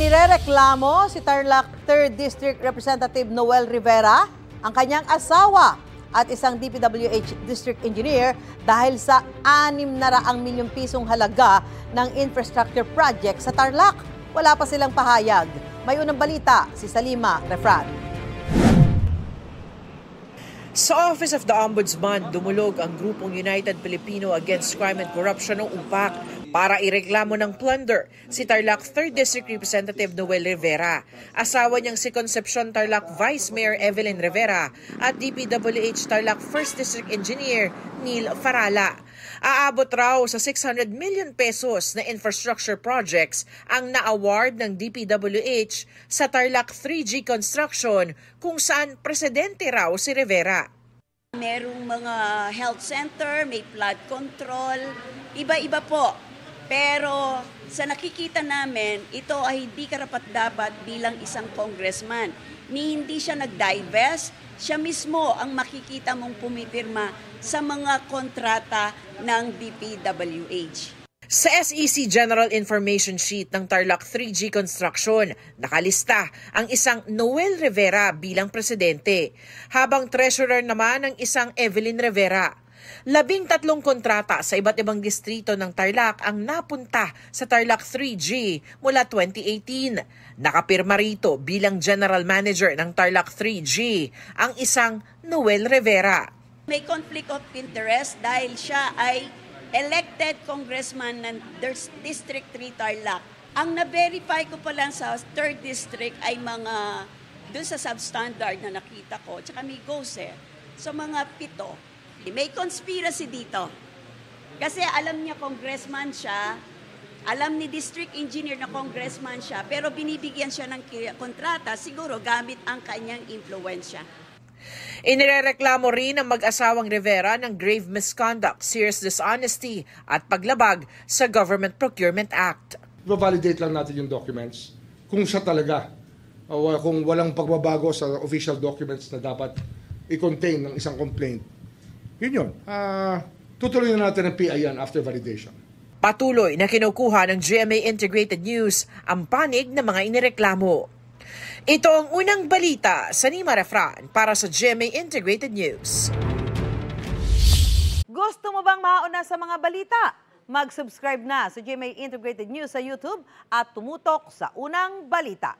Inirereklamo si Tarlac 3rd District Representative Noel Rivera, ang kanyang asawa at isang DPWH District Engineer dahil sa 600 milyong pisong halaga ng infrastructure project sa Tarlac. Wala pa silang pahayag. May unang balita si Salima Refran. Sa Office of the Ombudsman, dumulog ang grupong United Filipino Against Crime and Corruption o UPAC para ireklamo ng plunder si Tarlac 3rd District Representative Noel Rivera, asawa niyang si Concepcion Tarlac Vice Mayor Evelyn Rivera at DPWH Tarlac 1st District Engineer Neil Farala. Aabot raw sa 600 million pesos na infrastructure projects ang na-award ng DPWH sa Tarlac 3G Construction kung saan presidente raw si Rivera. Merong mga health center, may flood control, iba-iba po. Pero sa nakikita namin, ito ay hindi karapat-dapat bilang isang congressman. Hindi siya nag-divest, siya mismo ang makikita mong pumipirma sa mga kontrata ng DPWH. Sa SEC General Information Sheet ng Tarlac 3G Construction, nakalista ang isang Noel Rivera bilang presidente, habang treasurer naman ang isang Evelyn Rivera. 13 kontrata sa iba't ibang distrito ng Tarlac ang napunta sa Tarlac 3G mula 2018. Nakapirma rito bilang General Manager ng Tarlac 3G ang isang Noel Rivera. May conflict of interest dahil siya ay elected congressman ng District 3 Tarlac. Ang na-verify ko pa lang sa 3rd District ay mga doon sa substandard na nakita ko, tsaka may GOSE. So mga 7. May conspiracy dito. Kasi alam niya congressman siya, alam ni district engineer na congressman siya, pero binibigyan siya ng kontrata siguro gamit ang kanyang impluensya. Inirereklamo rin ang mag-asawang Rivera ng grave misconduct, serious dishonesty at paglabag sa Government Procurement Act. I-validate lang natin yung documents kung siya talaga o kung walang pagbabago sa official documents na dapat i-contain ng isang complaint. Yun. Tutuloy na natin ang PIN after validation. Patuloy na kinukuha ng GMA Integrated News ang panig ng mga inireklamo. Ito ang unang balita sa Salima Refran para sa GMA Integrated News. Gusto mo bang mauna sa mga balita? Mag-subscribe na sa GMA Integrated News sa YouTube at tumutok sa unang balita.